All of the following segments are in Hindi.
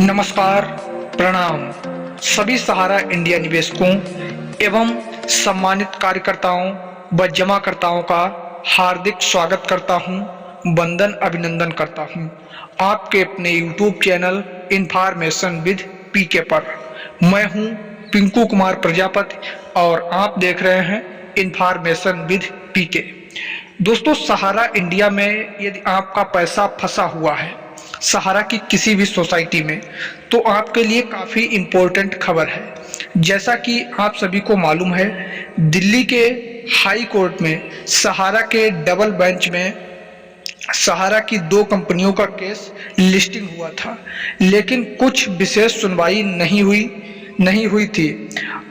नमस्कार, प्रणाम सभी सहारा इंडिया निवेशकों एवं सम्मानित कार्यकर्ताओं व जमाकर्ताओं का हार्दिक स्वागत करता हूं, वंदन अभिनंदन करता हूं आपके अपने YouTube चैनल इन्फॉर्मेशन विद पीके पर। मैं हूं पिंकू कुमार प्रजापति और आप देख रहे हैं इन्फॉर्मेशन विद पीके। दोस्तों, सहारा इंडिया में यदि आपका पैसा फंसा हुआ है सहारा की किसी भी सोसाइटी में, तो आपके लिए काफ़ी इम्पोर्टेंट खबर है। जैसा कि आप सभी को मालूम है, दिल्ली के हाई कोर्ट में सहारा के डबल बेंच में सहारा की 2 कंपनियों का केस लिस्टिंग हुआ था, लेकिन कुछ विशेष सुनवाई नहीं हुई थी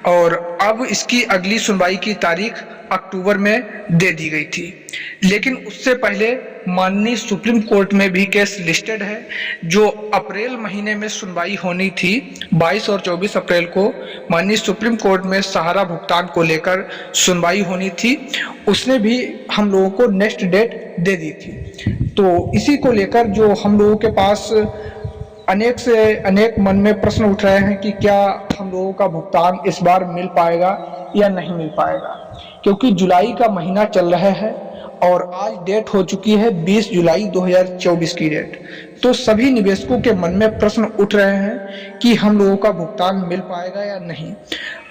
और अब इसकी अगली सुनवाई की तारीख अक्टूबर में दे दी गई थी। लेकिन उससे पहले माननीय सुप्रीम कोर्ट में भी केस लिस्टेड है, जो अप्रैल महीने में सुनवाई होनी थी। 22 और 24 अप्रैल को माननीय सुप्रीम कोर्ट में सहारा भुगतान को लेकर सुनवाई होनी थी। उसने भी हम लोगों को नेक्स्ट डेट दे दी थी। तो इसी को लेकर जो हम लोगों के पास अनेक से अनेक मन में प्रश्न उठ रहे हैं कि क्या हम लोगों का भुगतान इस बार मिल पाएगा या नहीं मिल पाएगा, क्योंकि जुलाई का महीना चल रहा है और आज डेट हो चुकी है 20 जुलाई 2024 की डेट। तो सभी निवेशकों के मन में प्रश्न उठ रहे हैं कि हम लोगों का भुगतान मिल पाएगा या नहीं।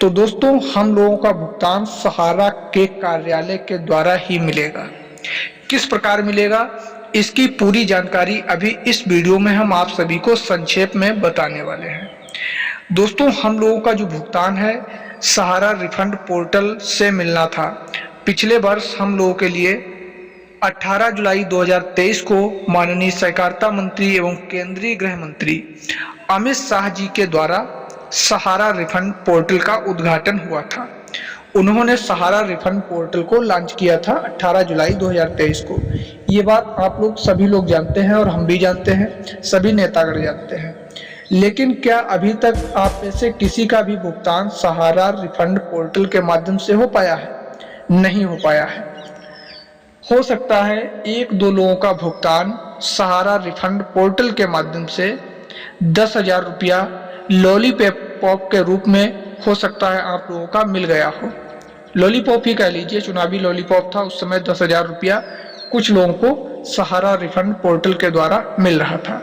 तो दोस्तों, हम लोगों का भुगतान सहारा के कार्यालय के द्वारा ही मिलेगा। किस प्रकार मिलेगा, इसकी पूरी जानकारी अभी इस वीडियो में हम आप सभी को संक्षेप में बताने वाले हैं। दोस्तों, हम लोगों का जो भुगतान है सहारा रिफंड पोर्टल से मिलना था। पिछले वर्ष हम लोगों के लिए 18 जुलाई 2023 को माननीय सहकारिता मंत्री एवं केंद्रीय गृह मंत्री अमित शाह जी के द्वारा सहारा रिफंड पोर्टल का उद्घाटन हुआ था। उन्होंने सहारा रिफंड पोर्टल को लॉन्च किया था 18 जुलाई 2023 को। ये बात आप लोग सभी लोग जानते हैं और हम भी जानते हैं, सभी नेतागण जानते हैं। लेकिन क्या अभी तक आप में से किसी का भी भुगतान सहारा रिफंड पोर्टल के माध्यम से हो पाया है? नहीं हो पाया है। हो सकता है 1-2 लोगों का भुगतान सहारा रिफंड पोर्टल के माध्यम से 10,000 रुपया लॉलीपॉप के रूप में हो सकता है आप लोगों का मिल गया हो। लॉलीपॉप ही कह लीजिए, चुनावी लॉलीपॉप था उस समय। 10,000 रुपया कुछ लोगों को सहारा रिफंड पोर्टल के द्वारा मिल रहा था।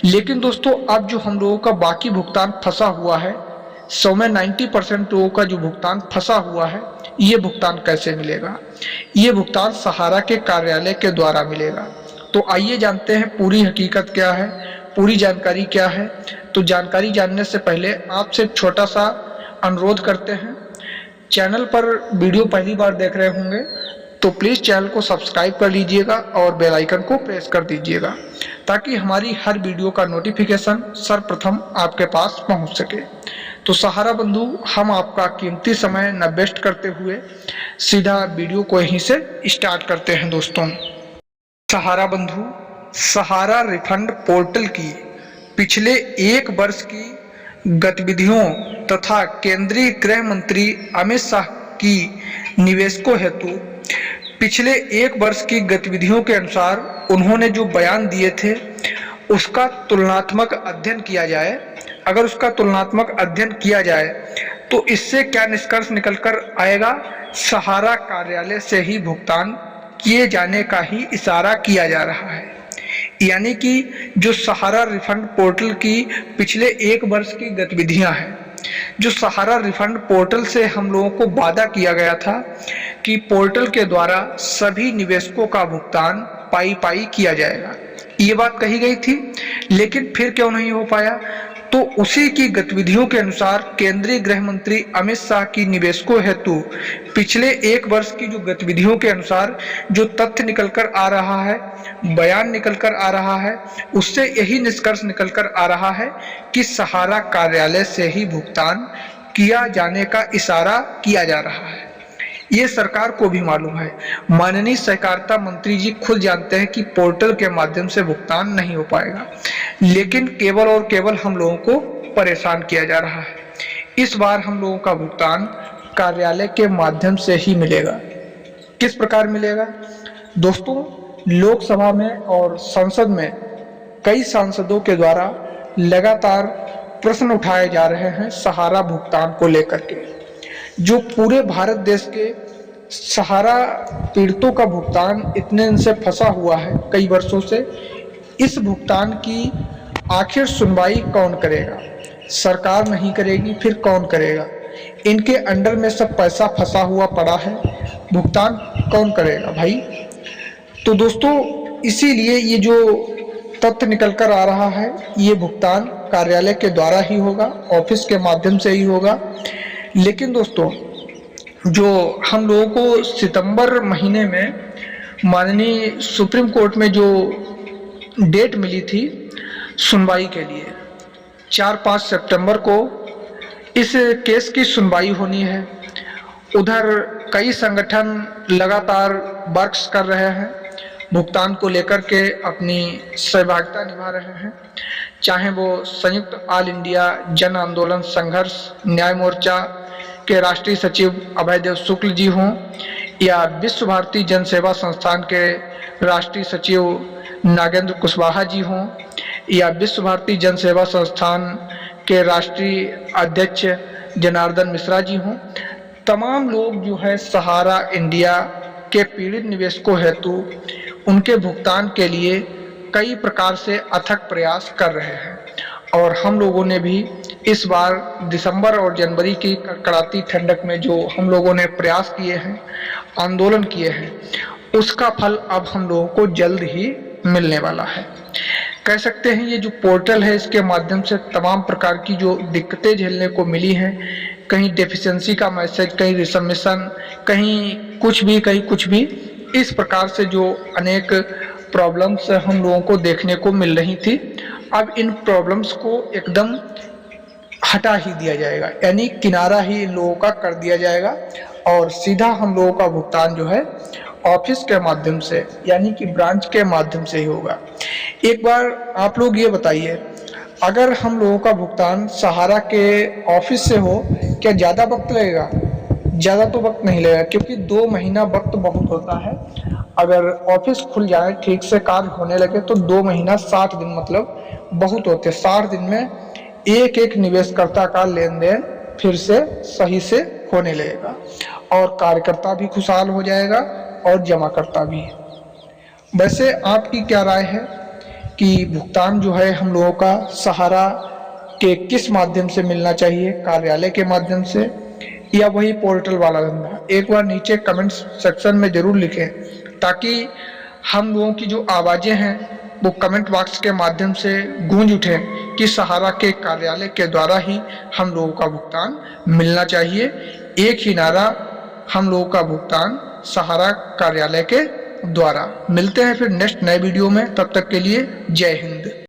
लेकिन दोस्तों, अब जो हम लोगों का बाकी भुगतान फंसा हुआ है, 100 में 90% लोगों का जो भुगतान फंसा हुआ है, ये भुगतान कैसे मिलेगा? ये भुगतान सहारा के कार्यालय के द्वारा मिलेगा। तो आइए जानते हैं पूरी हकीकत क्या है, पूरी जानकारी क्या है। तो जानकारी जानने से पहले आपसे एक छोटा सा अनुरोध करते हैं। चैनल पर वीडियो पहली बार देख रहे होंगे तो प्लीज़ चैनल को सब्सक्राइब कर लीजिएगा और बेल आइकन को प्रेस कर दीजिएगा, ताकि हमारी हर वीडियो का नोटिफिकेशन सर्वप्रथम आपके पास पहुंच सके। तो सहारा बंधु, हम आपका कीमती समय न वेस्ट करते हुए सीधा वीडियो को यहीं से स्टार्ट करते हैं। दोस्तों, सहारा बंधु, सहारा रिफंड पोर्टल की पिछले 1 वर्ष की गतिविधियों तथा केंद्रीय गृह मंत्री अमित शाह की निवेशकों हेतु पिछले 1 वर्ष की गतिविधियों के अनुसार उन्होंने जो बयान दिए थे उसका तुलनात्मक अध्ययन किया जाए। अगर उसका तुलनात्मक अध्ययन किया जाए तो इससे क्या निष्कर्ष निकलकर आएगा? सहारा कार्यालय से ही भुगतान किए जाने का ही इशारा किया जा रहा है। यानी कि जो सहारा रिफंड पोर्टल की पिछले 1 वर्ष की गतिविधियां हैं, जो सहारा रिफंड पोर्टल से हम लोगों को वादा किया गया था कि पोर्टल के द्वारा सभी निवेशकों का भुगतान पाई किया जाएगा, ये बात कही गई थी। लेकिन फिर क्यों नहीं हो पाया? तो उसी की गतिविधियों के अनुसार केंद्रीय गृह मंत्री अमित शाह की निवेशकों हेतु पिछले 1 वर्ष की जो गतिविधियों के अनुसार जो तथ्य निकलकर आ रहा है, बयान निकलकर आ रहा है, उससे यही निष्कर्ष निकलकर आ रहा है कि सहारा कार्यालय से ही भुगतान किया जाने का इशारा किया जा रहा है। ये सरकार को भी मालूम है। माननीय सहकारिता मंत्री जी खुद जानते हैं कि पोर्टल के माध्यम से भुगतान नहीं हो पाएगा, लेकिन केवल और केवल हम लोगों को परेशान किया जा रहा है। इस बार हम लोगों का भुगतान कार्यालय के माध्यम से ही मिलेगा। किस प्रकार मिलेगा? दोस्तों, लोकसभा में और संसद में कई सांसदों के द्वारा लगातार प्रश्न उठाए जा रहे हैं सहारा भुगतान को लेकर के। जो पूरे भारत देश के सहारा पीड़ितों का भुगतान इतने दिन से फंसा हुआ है कई वर्षों से, इस भुगतान की आखिर सुनवाई कौन करेगा? सरकार नहीं करेगी, फिर कौन करेगा? इनके अंडर में सब पैसा फंसा हुआ पड़ा है, भुगतान कौन करेगा भाई? तो दोस्तों, इसीलिए ये जो तथ्य निकल कर आ रहा है, ये भुगतान कार्यालय के द्वारा ही होगा, ऑफिस के माध्यम से ही होगा। लेकिन दोस्तों, जो हम लोगों को सितंबर महीने में माननीय सुप्रीम कोर्ट में जो डेट मिली थी सुनवाई के लिए, 4-5 सितंबर को इस केस की सुनवाई होनी है। उधर कई संगठन लगातार वर्क्स कर रहे हैं, भुगतान को लेकर के अपनी सहभागिता निभा रहे हैं, चाहे वो संयुक्त ऑल इंडिया जन आंदोलन संघर्ष न्याय मोर्चा के राष्ट्रीय सचिव अभयदेव शुक्ल जी हों, या विश्व भारती जन सेवा संस्थान के राष्ट्रीय सचिव नागेंद्र कुशवाहा जी हों, या विश्व भारती जन सेवा संस्थान के राष्ट्रीय अध्यक्ष जनार्दन मिश्रा जी हों। तमाम लोग जो है सहारा इंडिया के पीड़ित निवेशकों हेतु उनके भुगतान के लिए कई प्रकार से अथक प्रयास कर रहे हैं। और हम लोगों ने भी इस बार दिसंबर और जनवरी की कड़ाती ठंडक में जो हम लोगों ने प्रयास किए हैं, आंदोलन किए हैं, उसका फल अब हम लोगों को जल्द ही मिलने वाला है। कह सकते हैं ये जो पोर्टल है, इसके माध्यम से तमाम प्रकार की जो दिक्कतें झेलने को मिली हैं, कहीं डेफिशिएंसी का मैसेज, कहीं रिसबमिशन, कहीं कुछ भी, इस प्रकार से जो अनेक प्रॉब्लम्स हम लोगों को देखने को मिल रही थी, अब इन प्रॉब्लम्स को एकदम हटा ही दिया जाएगा, यानी किनारा ही इन लोगों का कर दिया जाएगा और सीधा हम लोगों का भुगतान जो है ऑफिस के माध्यम से, यानी कि ब्रांच के माध्यम से ही होगा। एक बार आप लोग ये बताइए, अगर हम लोगों का भुगतान सहारा के ऑफिस से हो, क्या ज़्यादा वक्त लगेगा? ज़्यादा तो वक्त नहीं लगेगा, क्योंकि 2 महीना वक्त बहुत होता है। अगर ऑफिस खुल जाए, ठीक से कार्य होने लगे, तो 2 महीना 60 दिन मतलब बहुत होते हैं। 60 दिन में एक एक निवेशकर्ता का लेन देन फिर से सही से होने लगेगा और कार्यकर्ता भी खुशहाल हो जाएगा और जमाकर्ता भी। वैसे आपकी क्या राय है कि भुगतान जो है हम लोगों का सहारा के किस माध्यम से मिलना चाहिए, कार्यालय के माध्यम से या वही पोर्टल वाला धंधा? एक बार नीचे कमेंट सेक्शन में जरूर लिखें, ताकि हम लोगों की जो आवाज़ें हैं वो कमेंट बॉक्स के माध्यम से गूंज उठें कि सहारा के कार्यालय के द्वारा ही हम लोगों का भुगतान मिलना चाहिए। एक ही नारा, हम लोगों का भुगतान सहारा कार्यालय के द्वारा। मिलते हैं फिर नेक्स्ट नए वीडियो में, तब तक के लिए जय हिंद।